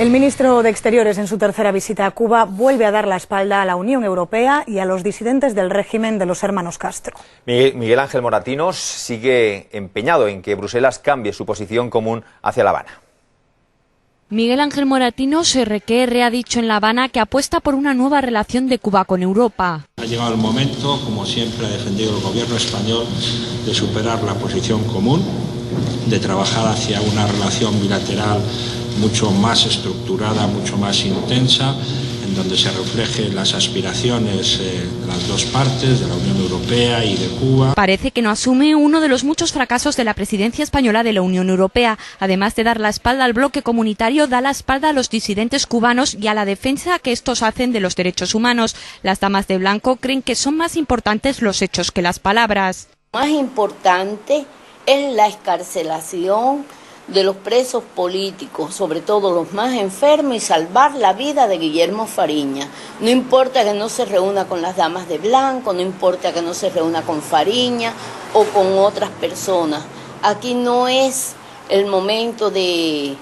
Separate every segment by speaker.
Speaker 1: El ministro de Exteriores, en su tercera visita a Cuba, vuelve a dar la espalda a la Unión Europea y a los disidentes del régimen de los hermanos Castro.
Speaker 2: Miguel Ángel Moratinos sigue empeñado en que Bruselas cambie su posición común hacia La Habana.
Speaker 3: Miguel Ángel Moratinos, RQR, ha dicho en La Habana que apuesta por una nueva relación de Cuba con Europa.
Speaker 4: Ha llegado el momento, como siempre ha defendido el gobierno español, de superar la posición común, de trabajar hacia una relación bilateral mucho más estructurada, mucho más intensa, en donde se reflejen las aspiraciones de las dos partes, de la Unión Europea y de Cuba.
Speaker 3: Parece que no asume uno de los muchos fracasos de la presidencia española de la Unión Europea. Además de dar la espalda al bloque comunitario, da la espalda a los disidentes cubanos y a la defensa que estos hacen de los derechos humanos. Las damas de blanco creen que son más importantes los hechos que las palabras.
Speaker 5: Más importante es la excarcelación de los presos políticos, sobre todo los más enfermos, y salvar la vida de Guillermo Fariña. No importa que no se reúna con las damas de blanco, no importa que no se reúna con Fariña o con otras personas. Aquí no es el momento de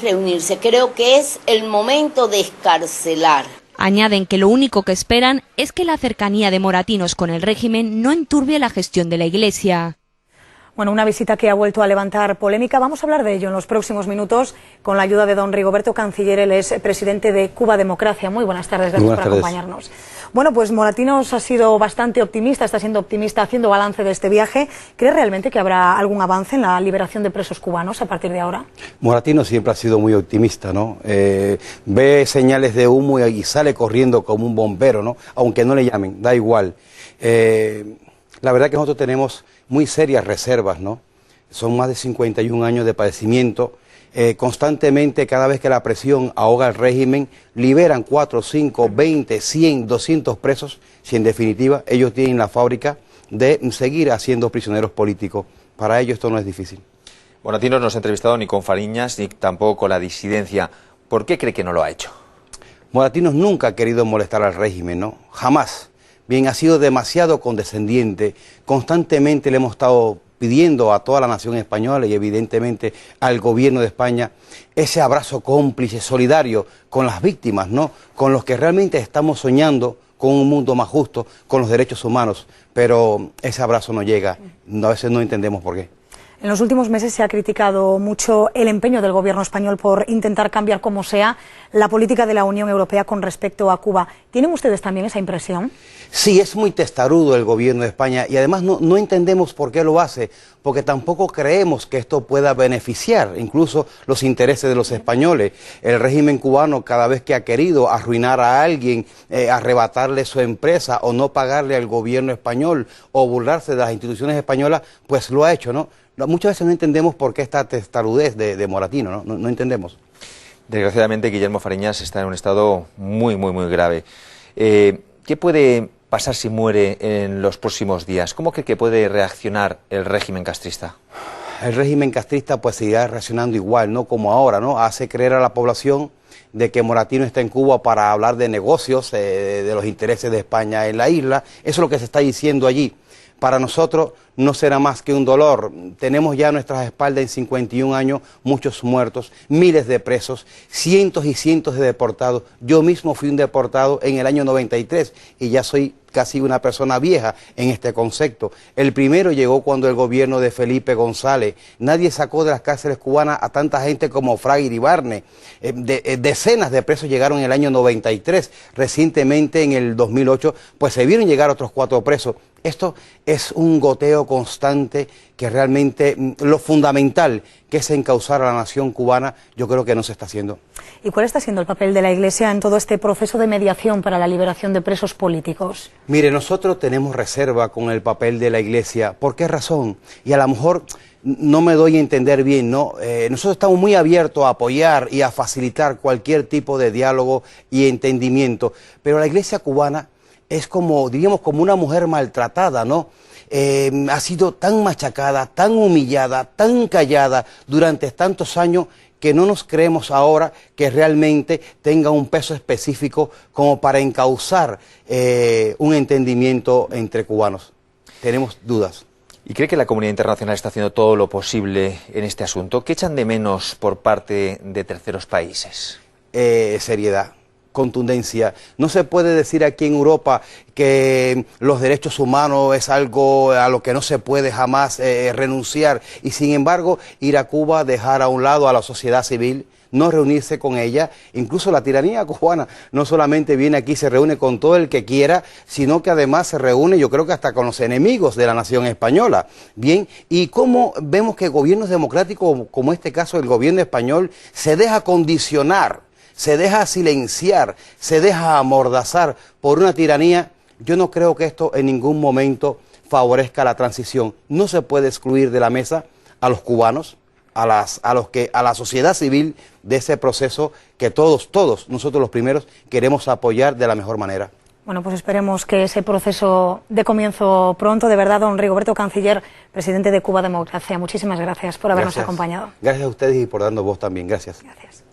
Speaker 5: reunirse, creo que es el momento de excarcelar.
Speaker 3: Añaden que lo único que esperan es que la cercanía de Moratinos con el régimen no enturbie la gestión de la Iglesia.
Speaker 1: Bueno, una visita que ha vuelto a levantar polémica. Vamos a hablar de ello en los próximos minutos con la ayuda de don Rigoberto Canciller. Él es presidente de Cuba Democracia. Muy buenas tardes, gracias por acompañarnos. Bueno, pues Moratinos ha sido bastante optimista, está siendo optimista haciendo balance de este viaje. ¿Cree realmente que habrá algún avance en la liberación de presos cubanos a partir de ahora?
Speaker 6: Moratinos siempre ha sido muy optimista, ¿no? Ve señales de humo y sale corriendo como un bombero, ¿no? Aunque no le llamen, da igual. La verdad que nosotros tenemos muy serias reservas, ¿no? Son más de 51 años de padecimiento. Constantemente, cada vez que la presión ahoga al régimen, liberan 4, 5, 20, 100, 200 presos, si en definitiva ellos tienen la fábrica de seguir haciendo prisioneros políticos. Para ellos esto no es difícil.
Speaker 2: Moratinos no se ha entrevistado ni con Fariñas ni tampoco con la disidencia. ¿Por qué cree que no lo ha hecho?
Speaker 6: Moratinos nunca ha querido molestar al régimen, ¿no? Jamás. Bien, ha sido demasiado condescendiente. Constantemente le hemos estado pidiendo a toda la nación española y evidentemente al gobierno de España ese abrazo cómplice, solidario con las víctimas, ¿no? Con los que realmente estamos soñando con un mundo más justo, con los derechos humanos, pero ese abrazo no llega. A veces no entendemos por qué.
Speaker 1: En los últimos meses se ha criticado mucho el empeño del gobierno español por intentar cambiar como sea la política de la Unión Europea con respecto a Cuba. ¿Tienen ustedes también esa impresión?
Speaker 6: Sí, es muy testarudo el gobierno de España y además no entendemos por qué lo hace, porque tampoco creemos que esto pueda beneficiar incluso los intereses de los españoles. El régimen cubano, cada vez que ha querido arruinar a alguien, arrebatarle su empresa o no pagarle al gobierno español o burlarse de las instituciones españolas, pues lo ha hecho, ¿no? Muchas veces no entendemos por qué esta testarudez de Moratinos, ¿no? No entendemos.
Speaker 2: Desgraciadamente, Guillermo Fariñas está en un estado muy grave. ¿Qué puede pasar si muere en los próximos días? ¿Cómo cree que puede reaccionar el régimen castrista?
Speaker 6: El régimen castrista pues seguirá reaccionando igual, ¿no? Como ahora, ¿no? Hace creer a la población de que Moratinos está en Cuba para hablar de negocios, de los intereses de España en la isla. Eso es lo que se está diciendo allí. Para nosotros no será más que un dolor. Tenemos ya a nuestras espaldas en 51 años muchos muertos, miles de presos, cientos y cientos de deportados. Yo mismo fui un deportado en el año 93 y ya soy casi una persona vieja en este concepto. El primero llegó cuando el gobierno de Felipe González. Nadie sacó de las cárceles cubanas a tanta gente como Fraga Iribarne. Decenas de presos llegaron en el año 93. Recientemente, en el 2008, pues se vieron llegar otros 4 presos. Esto es un goteo constante que realmente lo fundamental que es encauzar a la nación cubana, yo creo que no se está haciendo.
Speaker 1: ¿Y cuál está siendo el papel de la Iglesia en todo este proceso de mediación para la liberación de presos políticos?
Speaker 6: Mire, nosotros tenemos reserva con el papel de la Iglesia. ¿Por qué razón? Y a lo mejor no me doy a entender bien, ¿no? Nosotros estamos muy abiertos a apoyar y a facilitar cualquier tipo de diálogo y entendimiento, pero la Iglesia cubana es como, diríamos, como una mujer maltratada, ¿no? Ha sido tan machacada, tan humillada, tan callada durante tantos años que no nos creemos ahora que realmente tenga un peso específico como para encauzar un entendimiento entre cubanos. Tenemos dudas.
Speaker 2: ¿Y cree que la comunidad internacional está haciendo todo lo posible en este asunto? ¿Qué echan de menos por parte de terceros países?
Speaker 6: seriedad, contundencia. No se puede decir aquí en Europa que los derechos humanos es algo a lo que no se puede jamás renunciar y sin embargo ir a Cuba, dejar a un lado a la sociedad civil, no reunirse con ella. Incluso la tiranía cubana no solamente viene aquí, se reúne con todo el que quiera, sino que además se reúne, yo creo que hasta con los enemigos de la nación española. Bien, y cómo vemos que gobiernos democráticos, como este caso el gobierno español, se deja condicionar, se deja silenciar, se deja amordazar por una tiranía. Yo no creo que esto en ningún momento favorezca la transición. No se puede excluir de la mesa a los cubanos, a la sociedad civil de ese proceso que todos nosotros los primeros queremos apoyar de la mejor manera.
Speaker 1: Bueno, pues esperemos que ese proceso dé comienzo pronto. De verdad, don Rigoberto Canciller, presidente de Cuba Democracia, muchísimas gracias por habernos acompañado.
Speaker 6: Gracias a ustedes y por darnos voz también. Gracias.
Speaker 1: Gracias.